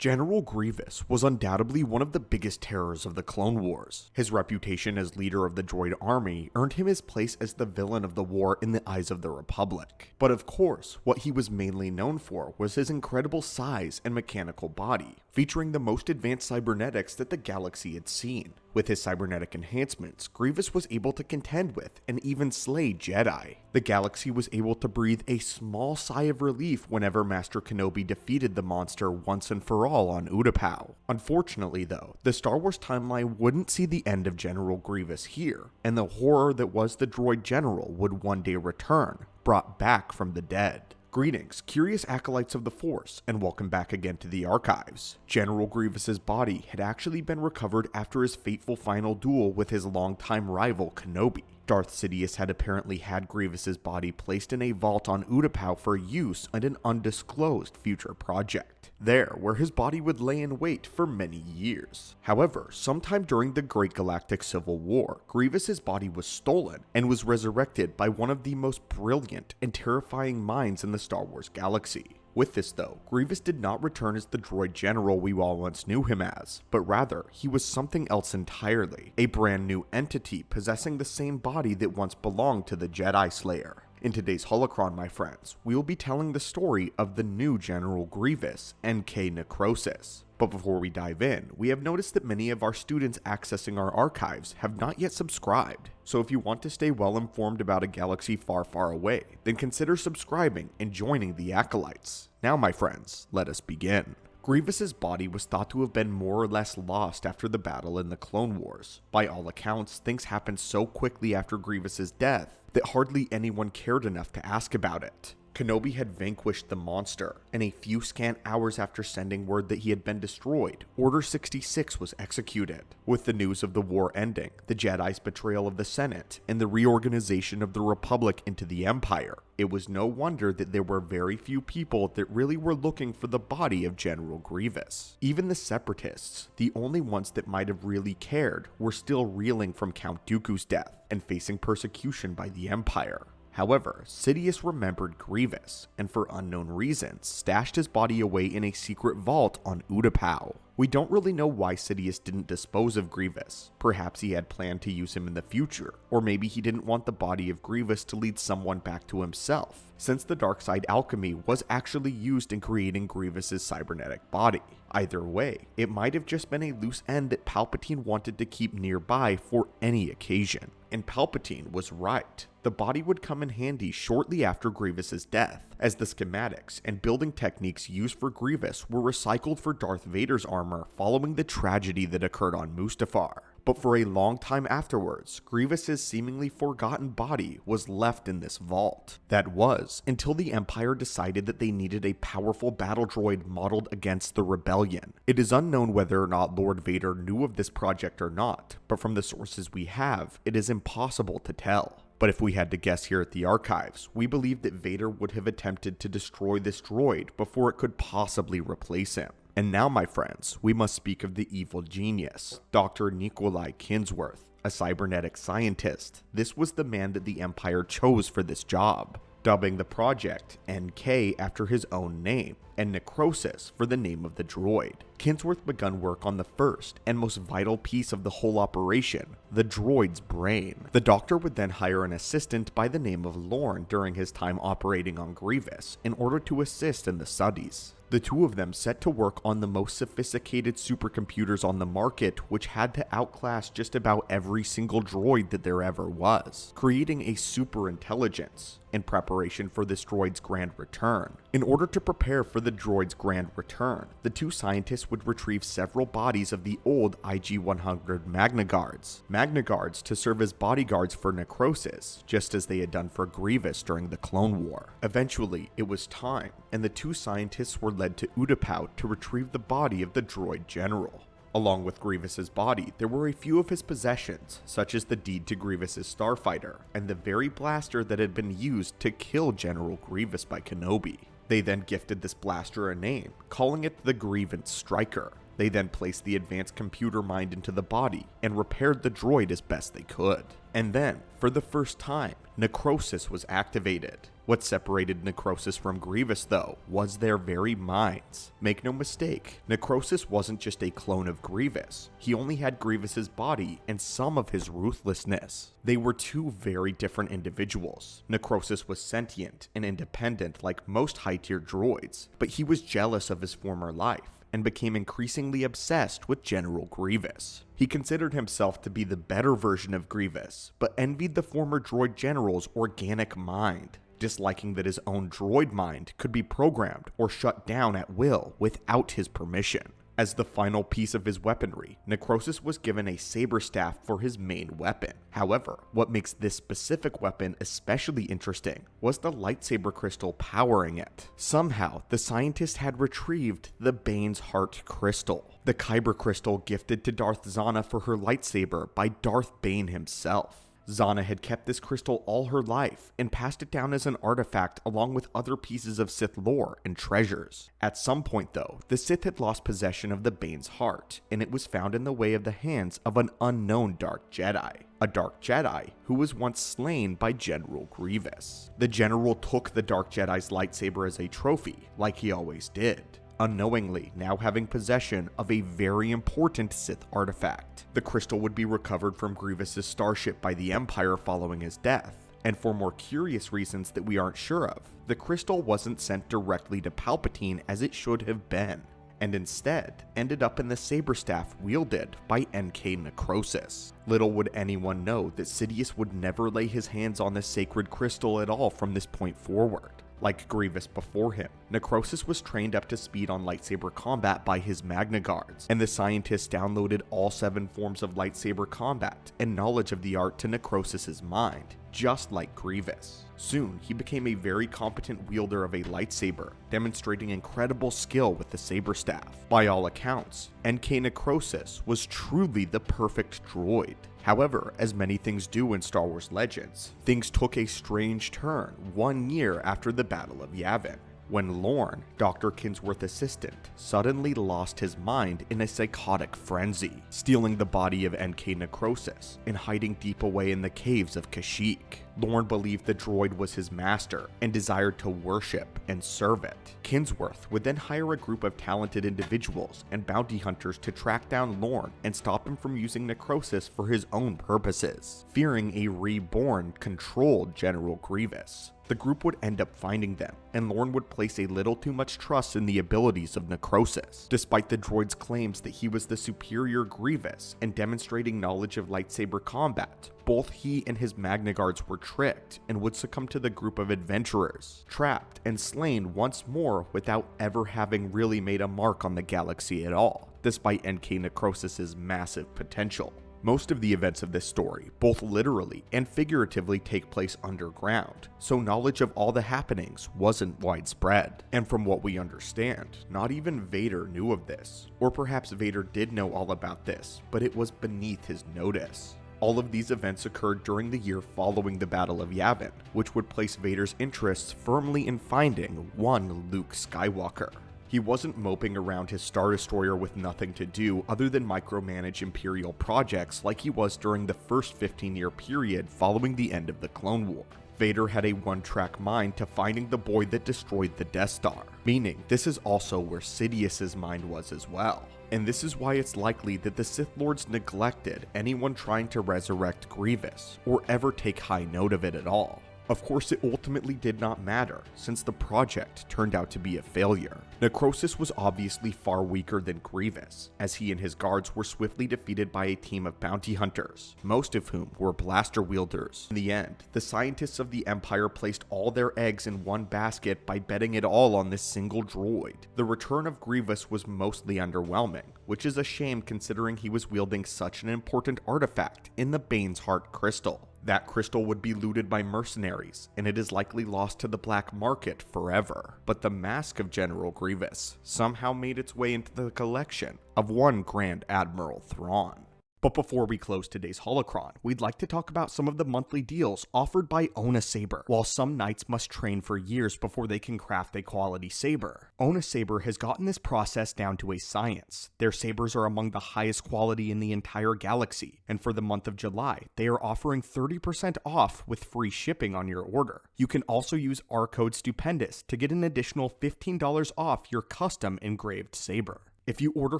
General Grievous was undoubtedly one of the biggest terrors of the Clone Wars. His reputation as leader of the droid army earned him his place as the villain of the war in the eyes of the Republic. But of course, what he was mainly known for was his incredible size and mechanical body, featuring the most advanced cybernetics that the galaxy had seen. With his cybernetic enhancements, Grievous was able to contend with and even slay Jedi. The galaxy was able to breathe a small sigh of relief whenever Master Kenobi defeated the monster once and for all on Utapau. Unfortunately though, the Star Wars timeline wouldn't see the end of General Grievous here, and the horror that was the droid general would one day return, brought back from the dead. Greetings, curious acolytes of the Force, and welcome back again to the archives. General Grievous's body had actually been recovered after his fateful final duel with his longtime rival Kenobi. Darth Sidious had apparently had Grievous's body placed in a vault on Utapau for use on an undisclosed future project, there where his body would lay in wait for many years. However, sometime during the Great Galactic Civil War, Grievous's body was stolen and was resurrected by one of the most brilliant and terrifying minds in the Star Wars galaxy. With this though, Grievous did not return as the droid general we all once knew him as, but rather, he was something else entirely, a brand new entity possessing the same body that once belonged to the Jedi Slayer. In today's holocron, my friends, we will be telling the story of the new General Grievous, NK Necrosis. But before we dive in, we have noticed that many of our students accessing our archives have not yet subscribed. So if you want to stay well informed about a galaxy far, far away, then consider subscribing and joining the Acolytes. Now my friends, let us begin. Grievous's body was thought to have been more or less lost after the battle in the Clone Wars. By all accounts, things happened so quickly after Grievous's death that hardly anyone cared enough to ask about it. Kenobi had vanquished the monster, and a few scant hours after sending word that he had been destroyed, Order 66 was executed. With the news of the war ending, the Jedi's betrayal of the Senate, and the reorganization of the Republic into the Empire, it was no wonder that there were very few people that really were looking for the body of General Grievous. Even the Separatists, the only ones that might have really cared, were still reeling from Count Dooku's death and facing persecution by the Empire. However, Sidious remembered Grievous, and for unknown reasons, stashed his body away in a secret vault on Utapau. We don't really know why Sidious didn't dispose of Grievous. Perhaps he had planned to use him in the future, or maybe he didn't want the body of Grievous to lead someone back to himself, since the dark side alchemy was actually used in creating Grievous's cybernetic body. Either way, it might have just been a loose end that Palpatine wanted to keep nearby for any occasion. And Palpatine was right. The body would come in handy shortly after Grievous's death, as the schematics and building techniques used for Grievous were recycled for Darth Vader's armor following the tragedy that occurred on Mustafar. But for a long time afterwards, Grievous's seemingly forgotten body was left in this vault. That was, until the Empire decided that they needed a powerful battle droid modeled against the Rebellion. It is unknown whether or not Lord Vader knew of this project or not, but from the sources we have, it is impossible to tell. But if we had to guess here at the archives, we believe that Vader would have attempted to destroy this droid before it could possibly replace him. And now, my friends, we must speak of the evil genius, Dr. Nikolai Kinsworth, a cybernetic scientist. This was the man that the Empire chose for this job, dubbing the project NK after his own name, and Necrosis for the name of the droid. Kinsworth begun work on the first and most vital piece of the whole operation, the droid's brain. The doctor would then hire an assistant by the name of Lorne during his time operating on Grievous in order to assist in the studies. The two of them set to work on the most sophisticated supercomputers on the market, which had to outclass just about every single droid that there ever was, creating a super intelligence in preparation for this droid's grand return. In order to prepare for the droid's grand return, the two scientists would retrieve several bodies of the old IG-100 Magna Guards. Magna Guards to serve as bodyguards for Necrosis, just as they had done for Grievous during the Clone War. Eventually, it was time, and the two scientists were led to Utapau to retrieve the body of the droid general. Along with Grievous's body, there were a few of his possessions, such as the deed to Grievous's starfighter, and the very blaster that had been used to kill General Grievous by Kenobi. They then gifted this blaster a name, calling it the Grievance Striker. They then placed the advanced computer mind into the body and repaired the droid as best they could. And then, for the first time, Necrosis was activated. What separated Necrosis from Grievous, though, was their very minds. Make no mistake, Necrosis wasn't just a clone of Grievous. He only had Grievous's body and some of his ruthlessness. They were two very different individuals. Necrosis was sentient and independent like most high-tier droids, but he was jealous of his former life and became increasingly obsessed with General Grievous. He considered himself to be the better version of Grievous, but envied the former droid general's organic mind, disliking that his own droid mind could be programmed or shut down at will without his permission. As the final piece of his weaponry, Necrosis was given a saber staff for his main weapon. However, what makes this specific weapon especially interesting was the lightsaber crystal powering it. Somehow, the scientist had retrieved the Bane's Heart Crystal, the Kyber crystal gifted to Darth Zana for her lightsaber by Darth Bane himself. Zana had kept this crystal all her life and passed it down as an artifact along with other pieces of Sith lore and treasures. At some point though, the Sith had lost possession of the Bane's heart, and it was found in the way of the hands of an unknown Dark Jedi. A Dark Jedi who was once slain by General Grievous. The General took the Dark Jedi's lightsaber as a trophy, like he always did, unknowingly now having possession of a very important Sith artifact. The crystal would be recovered from Grievous's starship by the Empire following his death, and for more curious reasons that we aren't sure of, the crystal wasn't sent directly to Palpatine as it should have been, and instead ended up in the saber staff wielded by NK Necrosis. Little would anyone know that Sidious would never lay his hands on the sacred crystal at all from this point forward. Like Grievous before him, Necrosis was trained up to speed on lightsaber combat by his Magna Guards, and the scientist downloaded all 7 forms of lightsaber combat and knowledge of the art to Necrosis's mind, just like Grievous. Soon, he became a very competent wielder of a lightsaber, demonstrating incredible skill with the saber staff. By all accounts, NK Necrosis was truly the perfect droid. However, as many things do in Star Wars Legends, things took a strange turn 1 year after the Battle of Yavin, when Lorne, Dr. Kinsworth's assistant, suddenly lost his mind in a psychotic frenzy, stealing the body of NK Necrosis and hiding deep away in the caves of Kashyyyk. Lorne believed the droid was his master and desired to worship and serve it. Kinsworth would then hire a group of talented individuals and bounty hunters to track down Lorne and stop him from using Necrosis for his own purposes, fearing a reborn, controlled General Grievous. The group would end up finding them, and Lorne would place a little too much trust in the abilities of Necrosis. Despite the droid's claims that he was the superior Grievous and demonstrating knowledge of lightsaber combat, both he and his Magna Guards were tricked and would succumb to the group of adventurers, trapped and slain once more without ever having really made a mark on the galaxy at all, despite NK Necrosis's massive potential. Most of the events of this story, both literally and figuratively, take place underground, so knowledge of all the happenings wasn't widespread. And from what we understand, not even Vader knew of this, or perhaps Vader did know all about this, but it was beneath his notice. All of these events occurred during the year following the Battle of Yavin, which would place Vader's interests firmly in finding one Luke Skywalker. He wasn't moping around his Star Destroyer with nothing to do other than micromanage Imperial projects like he was during the first 15-year period following the end of the Clone War. Vader had a one-track mind to finding the boy that destroyed the Death Star, meaning this is also where Sidious's mind was as well. And this is why it's likely that the Sith Lords neglected anyone trying to resurrect Grievous, or ever take high note of it at all. Of course, it ultimately did not matter, since the project turned out to be a failure. Necrosis was obviously far weaker than Grievous, as he and his guards were swiftly defeated by a team of bounty hunters, most of whom were blaster wielders. In the end, the scientists of the Empire placed all their eggs in one basket by betting it all on this single droid. The return of Grievous was mostly underwhelming, which is a shame considering he was wielding such an important artifact in the Bane's Heart Crystal. That crystal would be looted by mercenaries, and it is likely lost to the black market forever. But the mask of General Grievous somehow made its way into the collection of one Grand Admiral Thrawn. But before we close today's holocron, we'd like to talk about some of the monthly deals offered by Own a Saber. While some knights must train for years before they can craft a quality saber, Own a Saber has gotten this process down to a science. Their sabers are among the highest quality in the entire galaxy, and for the month of July, they are offering 30% off with free shipping on your order. You can also use our code STUPENDOUS to get an additional $15 off your custom engraved saber. If you order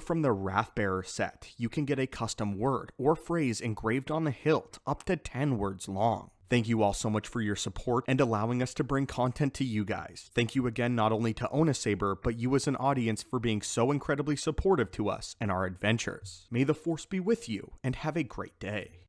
from the Wrathbearer set, you can get a custom word or phrase engraved on the hilt up to 10 words long. Thank you all so much for your support and allowing us to bring content to you guys. Thank you again not only to Own a Saber, but you as an audience for being so incredibly supportive to us and our adventures. May the Force be with you, and have a great day.